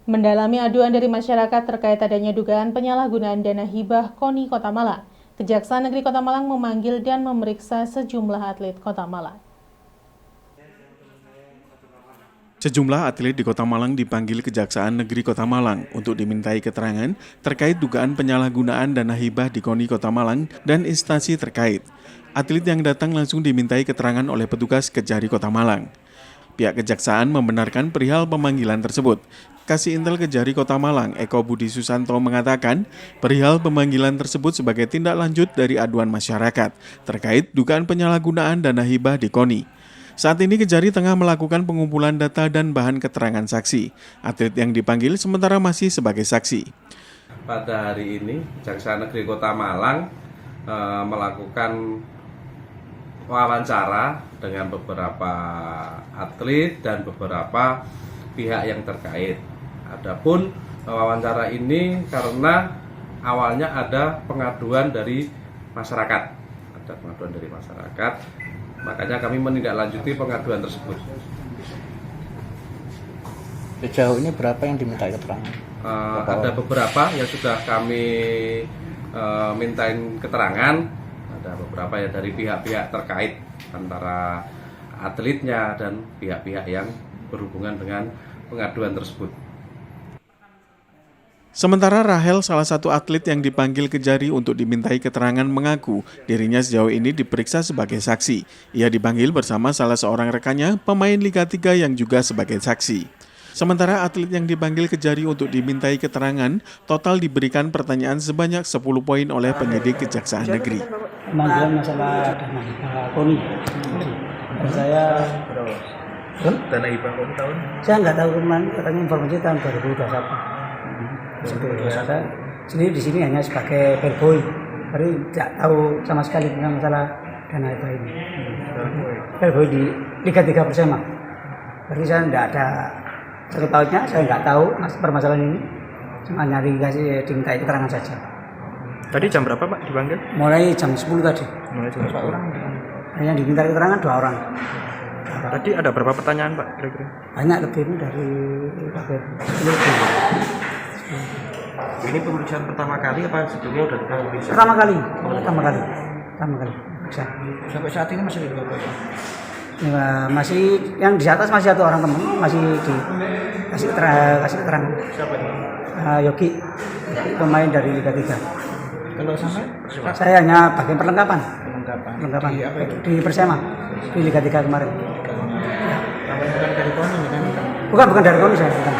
Mendalami aduan dari masyarakat terkait adanya dugaan penyalahgunaan dana hibah KONI Kota Malang, Kejaksaan Negeri Kota Malang memanggil dan memeriksa sejumlah atlet Kota Malang. Sejumlah atlet di Kota Malang dipanggil Kejaksaan Negeri Kota Malang untuk dimintai keterangan terkait dugaan penyalahgunaan dana hibah di KONI Kota Malang dan instansi terkait. Atlet yang datang langsung dimintai keterangan oleh petugas Kejari Kota Malang. Pihak Kejaksaan membenarkan perihal pemanggilan tersebut. Kasih Intel Kejari Kota Malang, Eko Budi Susanto mengatakan, perihal pemanggilan tersebut sebagai tindak lanjut dari aduan masyarakat terkait dugaan penyalahgunaan dana hibah di KONI. Saat ini Kejari tengah melakukan pengumpulan data dan bahan keterangan saksi. Atlet yang dipanggil sementara masih sebagai saksi. Pada hari ini, Kejaksaan Negeri Kota Malang melakukan wawancara dengan beberapa atlet dan beberapa pihak yang terkait. Adapun wawancara ini karena awalnya ada pengaduan dari masyarakat. Makanya kami menindaklanjuti pengaduan tersebut. Sejauh ini berapa yang diminta keterangan? Ada beberapa yang sudah kami mintain keterangan. Ada beberapa ya dari pihak-pihak terkait antara atletnya dan pihak-pihak yang berhubungan dengan pengaduan tersebut. Sementara Rahel, salah satu atlet yang dipanggil Kejari untuk dimintai keterangan, mengaku dirinya sejauh ini diperiksa sebagai saksi. Ia dipanggil bersama salah seorang rekannya, pemain Liga 3 yang juga sebagai saksi. Sementara atlet yang dipanggil Kejari untuk dimintai keterangan, total diberikan pertanyaan sebanyak 10 poin oleh penyidik Kejaksaan Negeri. Pemanggilan masalah dana hibah KONI. Saya dana hibah KONI tahun? Saya nggak tahu kemana, katanya informasi tahun 2021. Saya sendiri di sini hanya sebagai bellboy, jadi tidak tahu sama sekali tentang masalah dana hibah ini. Bellboy di Liga 3 Persema. Berarti saya tidak ada satu tahunnya, saya nggak tahu permasalahan ini. Cuma nyari kasih dimintai keterangan saja. Tadi jam berapa Pak dipanggil? Mulai jam 10 tadi. Mulai jam 10. Hanya diminta keterangan 2 orang. Tadi ada berapa pertanyaan Pak kira-kira? Banyak lebih dari 10. Ini pemeriksaan pertama kali apa sebelumnya udah pemeriksaan? Pertama kali. Bisa. Sampai saat ini masih ada berapa? Ya, masih yang di atas masih satu orang teman, masih kasih keterangan. Siapa ini? Yogi, pemain dari Liga 3. Kalau sampai? Saya hanya bagian perlengkapan. Di apa itu? Di Persema, di Liga 3 kemarin. Namanya bukan dari KONI kan? Bukan dari KONI saya, bukan.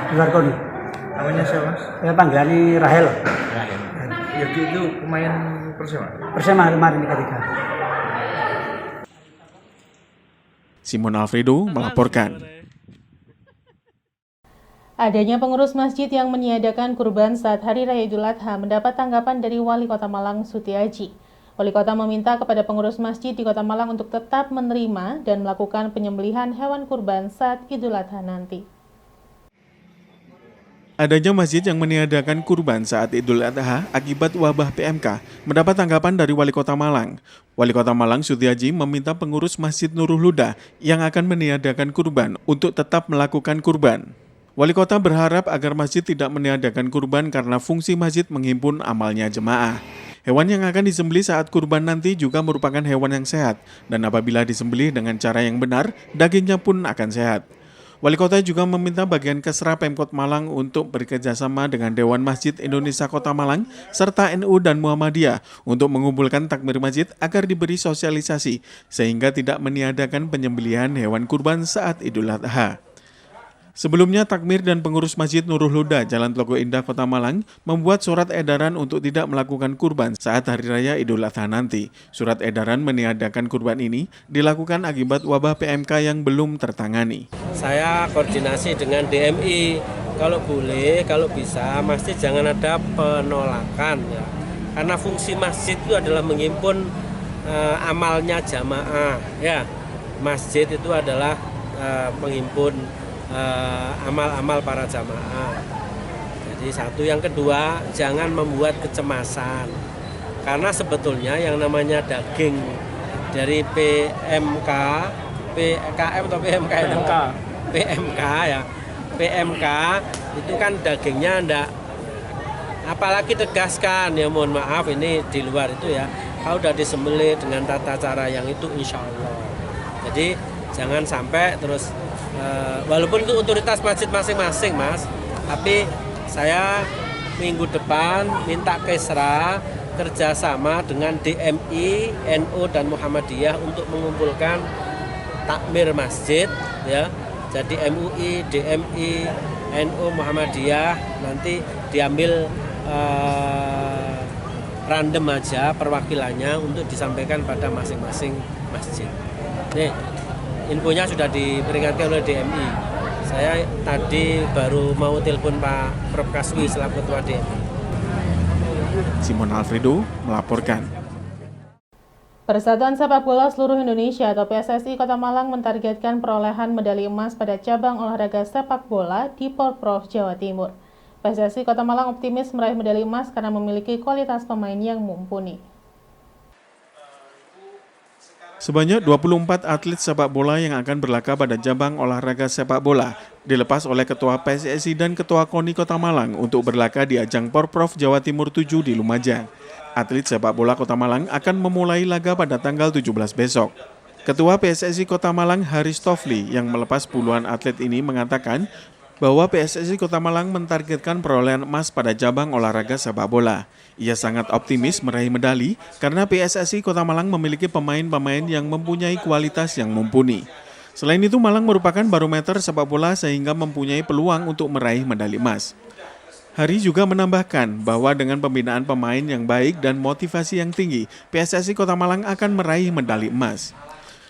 Di luar KONI. Namanya siapa? Saya panggilannya Rahel. Yogi itu pemain Persema? Persema kemarin Liga 3. Simon Alfredo melaporkan. Adanya pengurus masjid yang meniadakan kurban saat Hari Raya Idul Adha mendapat tanggapan dari Wali Kota Malang Sutiaji. Wali Kota meminta kepada pengurus masjid di Kota Malang untuk tetap menerima dan melakukan penyembelihan hewan kurban saat Idul Adha nanti. Adanya masjid yang meniadakan kurban saat Idul Adha akibat wabah PMK mendapat tanggapan dari Wali Kota Malang. Wali Kota Malang Sutiaji meminta pengurus Masjid Nurul Huda yang akan meniadakan kurban untuk tetap melakukan kurban. Wali Kota berharap agar masjid tidak meniadakan kurban karena fungsi masjid menghimpun amalnya jemaah. Hewan yang akan disembelih saat kurban nanti juga merupakan hewan yang sehat dan apabila disembelih dengan cara yang benar, dagingnya pun akan sehat. Wali Kota juga meminta bagian Kesra Pemkot Malang untuk bekerjasama dengan Dewan Masjid Indonesia Kota Malang serta NU dan Muhammadiyah untuk mengumpulkan takmir masjid agar diberi sosialisasi sehingga tidak meniadakan penyembelihan hewan kurban saat Idul Adha. Sebelumnya, takmir dan pengurus Masjid Nurul Huda, Jalan Tlogo Indah, Kota Malang, membuat surat edaran untuk tidak melakukan kurban saat Hari Raya Idul Adha nanti. Surat edaran meniadakan kurban ini dilakukan akibat wabah PMK yang belum tertangani. Saya koordinasi dengan DMI, kalau boleh, kalau bisa, masjid jangan ada penolakan. Ya. Karena fungsi masjid itu adalah menghimpun amalnya jamaah. Ya. Masjid itu adalah menghimpun amal-amal para jamaah. Jadi satu, yang kedua jangan membuat kecemasan karena sebetulnya yang namanya daging dari PMK, PKM atau PMK ya, PMK itu kan dagingnya enggak, apalagi tegaskan ya, mohon maaf ini di luar itu ya, kalau udah disembelih dengan tata cara yang itu insya Allah. Jadi jangan sampai terus walaupun itu otoritas masjid masing-masing Mas, tapi saya minggu depan minta Kesra kerjasama dengan DMI, NU dan Muhammadiyah untuk mengumpulkan takmir masjid ya. Jadi MUI, DMI, NU, Muhammadiyah nanti diambil random aja perwakilannya untuk disampaikan pada masing-masing masjid. Nih, infonya sudah diperingatkan oleh DMI. Saya tadi baru mau telepon Pak Prof Kaswi selaku Ketua DMI. Simon Alfredo melaporkan. Persatuan Sepak Bola Seluruh Indonesia atau PSSI Kota Malang mentargetkan perolehan medali emas pada cabang olahraga sepak bola di Porprov Jawa Timur. PSSI Kota Malang optimis meraih medali emas karena memiliki kualitas pemain yang mumpuni. Sebanyak 24 atlet sepak bola yang akan berlaga pada cabang olahraga sepak bola dilepas oleh Ketua PSSI dan Ketua KONI Kota Malang untuk berlaga di ajang Porprov Jawa Timur 7 di Lumajang. Atlet sepak bola Kota Malang akan memulai laga pada tanggal 17 besok. Ketua PSSI Kota Malang Haris Tofli yang melepas puluhan atlet ini mengatakan bahwa PSSI Kota Malang mentargetkan perolehan emas pada cabang olahraga sepak bola. Ia sangat optimis meraih medali karena PSSI Kota Malang memiliki pemain-pemain yang mempunyai kualitas yang mumpuni. Selain itu, Malang merupakan barometer sepak bola sehingga mempunyai peluang untuk meraih medali emas. Hari juga menambahkan bahwa dengan pembinaan pemain yang baik dan motivasi yang tinggi, PSSI Kota Malang akan meraih medali emas.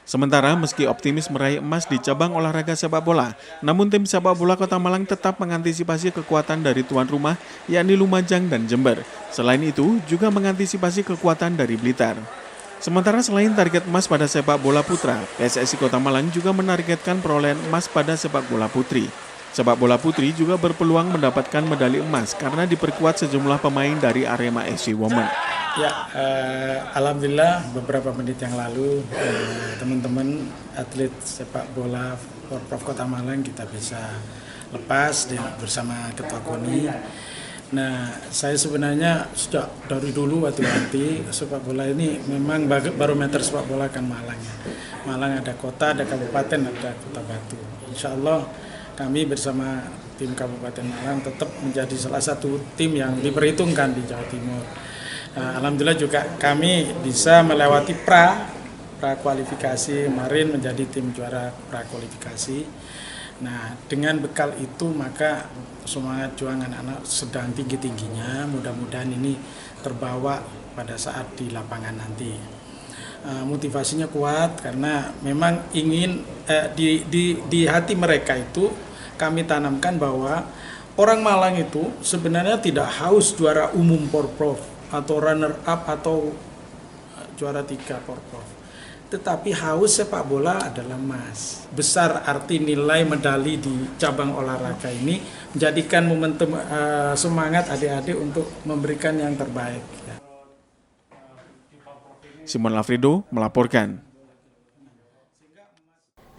Sementara meski optimis meraih emas di cabang olahraga sepak bola, namun tim sepak bola Kota Malang tetap mengantisipasi kekuatan dari tuan rumah, yakni Lumajang dan Jember. Selain itu, juga mengantisipasi kekuatan dari Blitar. Sementara selain target emas pada sepak bola putra, PSSI Kota Malang juga menargetkan perolehan emas pada sepak bola putri. Sepak bola putri juga berpeluang mendapatkan medali emas karena diperkuat sejumlah pemain dari Arema FC Women. Ya, alhamdulillah beberapa menit yang lalu teman-teman atlet sepak bola Porprov Kota Malang kita bisa lepas bersama Ketua KONI. Nah, saya sebenarnya sejak dari dulu hati-hati sepak bola ini memang barometer sepak bola kan Malang. Malang ada kota, ada kabupaten, ada Kota Batu. Insya Allah kami bersama tim Kabupaten Malang tetap menjadi salah satu tim yang diperhitungkan di Jawa Timur. Alhamdulillah juga kami bisa melewati pra kualifikasi kemarin menjadi tim juara pra kualifikasi. Nah, dengan bekal itu maka semangat juang anak-anak sedang tinggi-tingginya, mudah-mudahan ini terbawa pada saat di lapangan nanti. Motivasinya kuat karena memang ingin di hati mereka itu kami tanamkan bahwa orang Malang itu sebenarnya tidak haus juara umum Porprov atau runner up atau juara 3 Porprov, tetapi haus sepak bola adalah emas. Besar arti nilai medali di cabang olahraga ini menjadikan momentum semangat adik-adik untuk memberikan yang terbaik. Simon Alfredo melaporkan.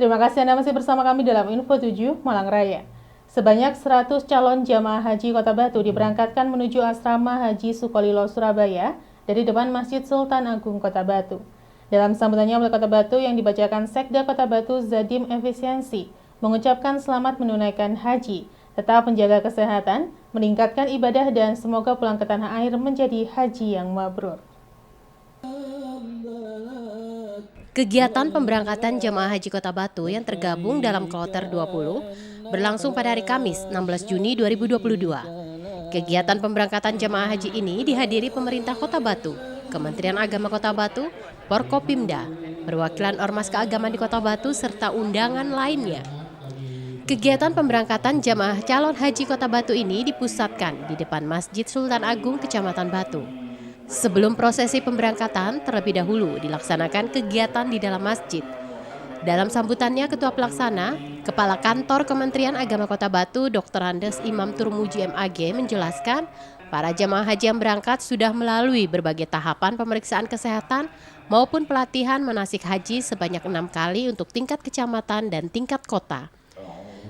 Terima kasih Anda masih bersama kami dalam Info 7 Malang Raya. Sebanyak 100 calon jamaah haji Kota Batu diberangkatkan menuju asrama Haji Sukolilo Surabaya dari depan Masjid Sultan Agung Kota Batu. Dalam sambutannya oleh Kota Batu yang dibacakan Sekda Kota Batu Zadim Efisiensi mengucapkan selamat menunaikan haji, tetap menjaga kesehatan, meningkatkan ibadah dan semoga pulang ke tanah air menjadi haji yang mabrur. Kegiatan pemberangkatan jemaah haji Kota Batu yang tergabung dalam Kloter 20 berlangsung pada hari Kamis 16 Juni 2022. Kegiatan pemberangkatan jemaah haji ini dihadiri pemerintah Kota Batu, Kementerian Agama Kota Batu, Forkopimda, perwakilan Ormas Keagamaan di Kota Batu, serta undangan lainnya. Kegiatan pemberangkatan jemaah calon haji Kota Batu ini dipusatkan di depan Masjid Sultan Agung Kecamatan Batu. Sebelum prosesi pemberangkatan, terlebih dahulu dilaksanakan kegiatan di dalam masjid. Dalam sambutannya, Ketua Pelaksana, Kepala Kantor Kementerian Agama Kota Batu, Dr. Andes Imam Turmuji MAG menjelaskan, para jemaah haji yang berangkat sudah melalui berbagai tahapan pemeriksaan kesehatan maupun pelatihan manasik haji sebanyak 6 kali untuk tingkat kecamatan dan tingkat kota.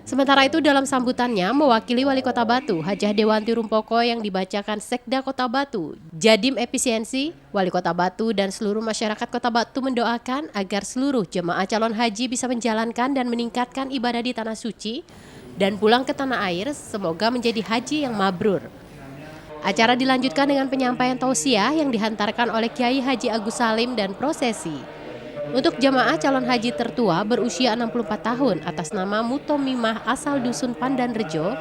Sementara itu dalam sambutannya mewakili Wali Kota Batu, Hajah Dewanti Rumpoko yang dibacakan Sekda Kota Batu, Jadim Efisiensi, Wali Kota Batu dan seluruh masyarakat Kota Batu mendoakan agar seluruh jemaah calon haji bisa menjalankan dan meningkatkan ibadah di Tanah Suci dan pulang ke tanah air semoga menjadi haji yang mabrur. Acara dilanjutkan dengan penyampaian tausiah yang dihantarkan oleh Kiai Haji Agus Salim dan prosesi. Untuk jemaah calon haji tertua berusia 64 tahun atas nama Mutomimah asal Dusun Pandan Rejo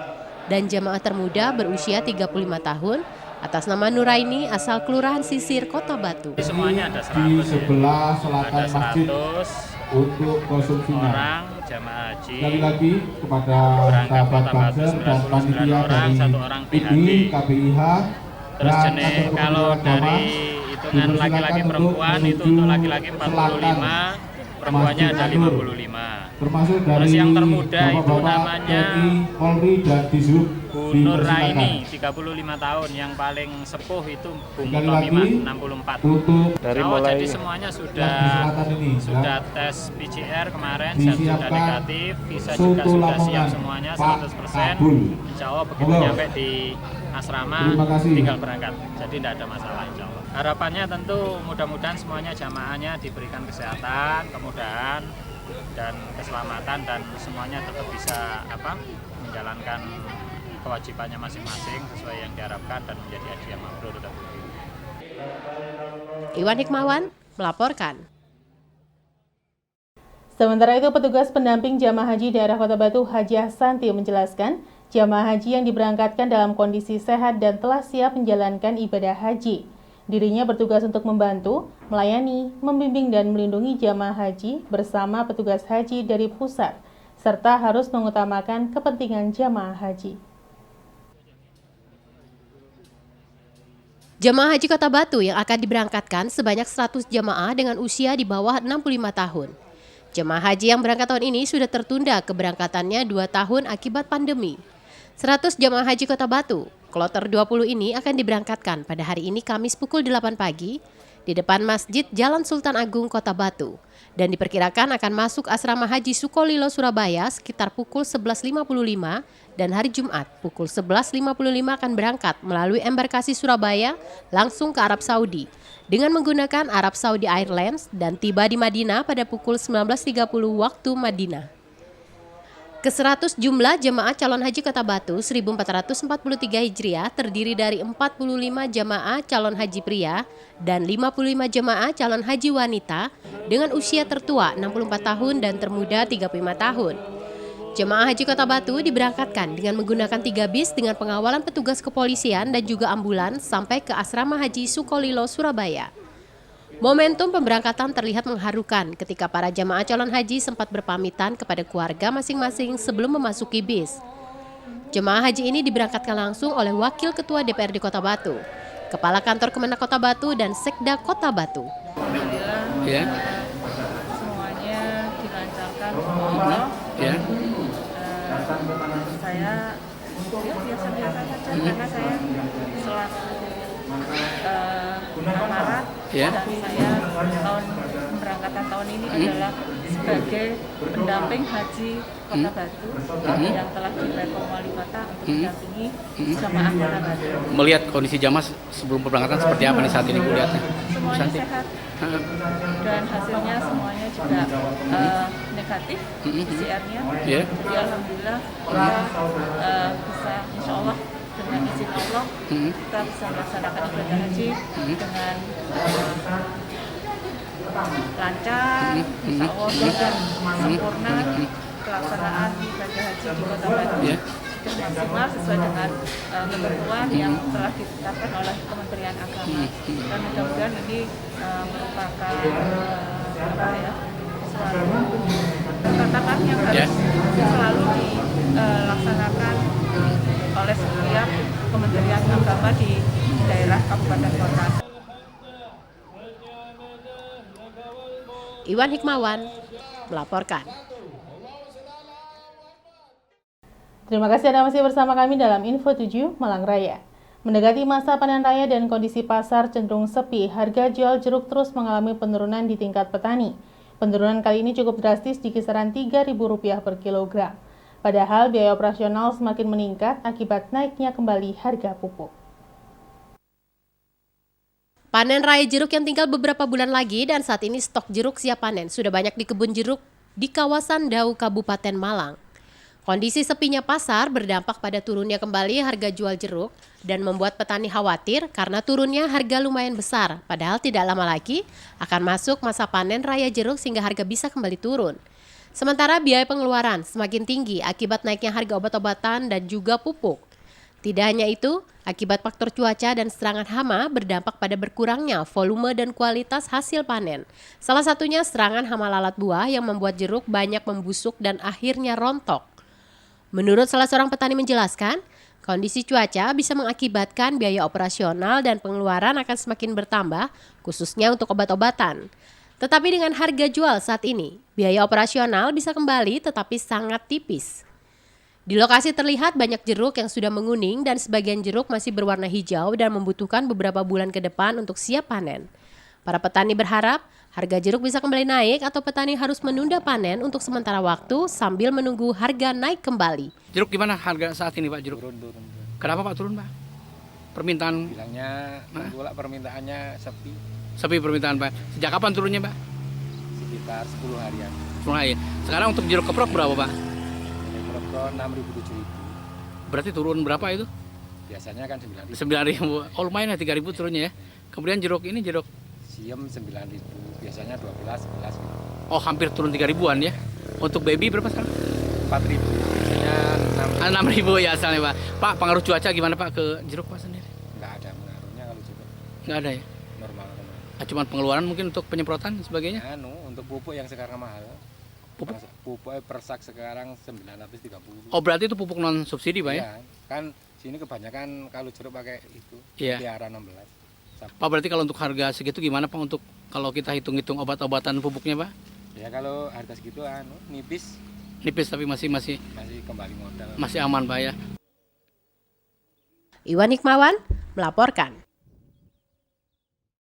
dan jemaah termuda berusia 35 tahun atas nama Nuraini asal Kelurahan Sisir, Kota Batu. Semuanya ada 100 di sebelah selatan ada masjid 100 untuk konsumsinya. orang jamaah haji. Sekali lagi kepada Berangkat sahabat Kota Batu Banser dan 99 panitia orang, dari 1 orang PHD. ID, KBIH, Terus dan jenis kantor kalau Kementerian dari Agama, hitungan laki-laki dipersilakan perempuan itu menuju untuk laki-laki 45, selatan perempuannya ada Masjid Nur. 55. termasuk dari Terus yang termuda itu Bapak-bapak namanya TNI, Polri dan Dishub Bu Nur dipersilakan. Raini 35 tahun, yang paling sepuh itu Bu Sekali Mutomimah lagi, 64. Untuk Jadi semuanya yang di selatan ini, sudah ya. tes PCR kemarin sudah Disiapkan negatif, visa soto juga sudah siap Lamongan, semuanya Pak 100%. Kabul. Insya Allah begitu Monggo. nyampe di asrama Terima kasih. tinggal berangkat, jadi tidak ada masalah insya Allah. Harapannya tentu mudah-mudahan semuanya jamaahnya diberikan kesehatan, kemudahan dan keselamatan dan semuanya tetap bisa menjalankan kewajibannya masing-masing sesuai yang diharapkan dan menjadi haji yang mabrur. Iwan Hikmawan melaporkan. Sementara itu, petugas pendamping jamaah haji daerah Kota Batu Hajah Santi menjelaskan, jamaah haji yang diberangkatkan dalam kondisi sehat dan telah siap menjalankan ibadah haji. Dirinya bertugas untuk membantu, melayani, membimbing dan melindungi jamaah haji bersama petugas haji dari pusat, serta harus mengutamakan kepentingan jamaah haji. Jemaah haji Kota Batu yang akan diberangkatkan sebanyak 100 jemaah dengan usia di bawah 65 tahun. Jemaah haji yang berangkat tahun ini sudah tertunda keberangkatannya 2 tahun akibat pandemi. 100 jemaah haji Kota Batu, kloter 20 ini akan diberangkatkan pada hari ini Kamis pukul 8 pagi di depan Masjid Jalan Sultan Agung Kota Batu dan diperkirakan akan masuk asrama haji Sukolilo Surabaya sekitar pukul 11.55 dan hari Jumat pukul 11.55 akan berangkat melalui embarkasi Surabaya langsung ke Arab Saudi dengan menggunakan Arab Saudi Airlines dan tiba di Madinah pada pukul 19.30 waktu Madinah. Ke-100 jumlah jemaah calon haji Kota Batu 1443 Hijriah terdiri dari 45 jemaah calon haji pria dan 55 jemaah calon haji wanita dengan usia tertua 64 tahun dan termuda 35 tahun. Jemaah haji Kota Batu diberangkatkan dengan menggunakan 3 bis dengan pengawalan petugas kepolisian dan juga ambulans sampai ke asrama haji Sukolilo, Surabaya. Momentum pemberangkatan terlihat mengharukan ketika para jamaah calon haji sempat berpamitan kepada keluarga masing-masing sebelum memasuki bis. Jemaah haji ini diberangkatkan langsung oleh Wakil Ketua DPRD Kota Batu, Kepala Kantor Kemenak Kota Batu dan Sekda Kota Batu. Ya. Semuanya dilancarkan Allah. Ya. Saya biasa-biasa saja karena saya selaku aparat Ya. dan saya pemberangkatan tahun ini adalah sebagai pendamping haji Kota Batu yang telah direkom wali kota untuk mendampingi jamaah Kota Batu. Melihat kondisi jamaah sebelum pemberangkatan seperti apa nih saat ini Bu lihatnya? Semuanya sehat dan hasilnya semuanya juga negatif PCR-nya. Ya. Jadi alhamdulillah kita bisa insya Allah dengan izin Allah kita bisa melaksanakan ibadah haji dengan lancar, insya Allah dengan sempurna pelaksanaan ibadah haji di Kota Batu sudah maksimal sesuai dengan ketentuan yang telah ditetapkan oleh Kementerian Agama dan mudah-mudahan ini merupakan suatu catatan yang harus selalu dilaksanakan oleh setiap Kementerian Agama di daerah kabupaten kota. Iwan Hikmawan melaporkan. Terima kasih Anda masih bersama kami dalam Info 7 Malang Raya. Mendekati masa panen raya dan kondisi pasar cenderung sepi, harga jual jeruk terus mengalami penurunan di tingkat petani. Penurunan kali ini cukup drastis di kisaran Rp3.000 per kilogram. Padahal biaya operasional semakin meningkat akibat naiknya kembali harga pupuk. Panen raya jeruk yang tinggal beberapa bulan lagi dan saat ini stok jeruk siap panen sudah banyak di kebun jeruk di kawasan Dau, Kabupaten Malang. Kondisi sepinya pasar berdampak pada turunnya kembali harga jual jeruk dan membuat petani khawatir karena turunnya harga lumayan besar. Padahal tidak lama lagi akan masuk masa panen raya jeruk sehingga harga bisa kembali turun. Sementara biaya pengeluaran semakin tinggi akibat naiknya harga obat-obatan dan juga pupuk. Tidak hanya itu, akibat faktor cuaca dan serangan hama berdampak pada berkurangnya volume dan kualitas hasil panen. Salah satunya serangan hama lalat buah yang membuat jeruk banyak membusuk dan akhirnya rontok. Menurut salah seorang petani menjelaskan, kondisi cuaca bisa mengakibatkan biaya operasional dan pengeluaran akan semakin bertambah, khususnya untuk obat-obatan. Tetapi dengan harga jual saat ini, biaya operasional bisa kembali tetapi sangat tipis. Di lokasi terlihat banyak jeruk yang sudah menguning dan sebagian jeruk masih berwarna hijau dan membutuhkan beberapa bulan ke depan untuk siap panen. Para petani berharap harga jeruk bisa kembali naik atau petani harus menunda panen untuk sementara waktu sambil menunggu harga naik kembali. Jeruk gimana harga saat ini Pak jeruk? Turun. Kenapa Pak turun Pak? Permintaan? Bilangnya bola permintaannya sepi. Sepi permintaan Pak. Sejak kapan turunnya Pak? Sekitar 10 harian. 10 hari. Sekarang untuk jeruk keprok berapa Pak? Jeruk keprok 6.000 7.000. Berarti turun berapa itu? Biasanya kan 9.000. 9.000. Oh lumayan ya 3.000 turunnya ya. Kemudian jeruk ini jeruk Siem 9.000, biasanya 12, 11 gitu. Oh hampir turun 3.000-an ya. Untuk baby berapa sekarang? 4.000, biasanya 6.000 ya asalnya Pak. Pak pengaruh cuaca gimana Pak ke jeruk Pak sendiri? Nggak ada pengaruhnya kalau jeruk. Nggak ada ya? Normal. Cuman pengeluaran mungkin untuk penyemprotan dan sebagainya? Untuk pupuk yang sekarang mahal. Pupuk persak sekarang 930. Oh berarti itu pupuk non subsidi Pak ya? Iya, kan sini kebanyakan kalau jeruk pakai itu, Iya. Tiara 16. Pak berarti kalau untuk harga segitu gimana Pak untuk kalau kita hitung-hitung obat-obatan pupuknya Pak? Ya kalau harga segitu nipis. Nipis tapi masih Kembali modal. Masih aman Pak ya. Iwan Hikmawan melaporkan.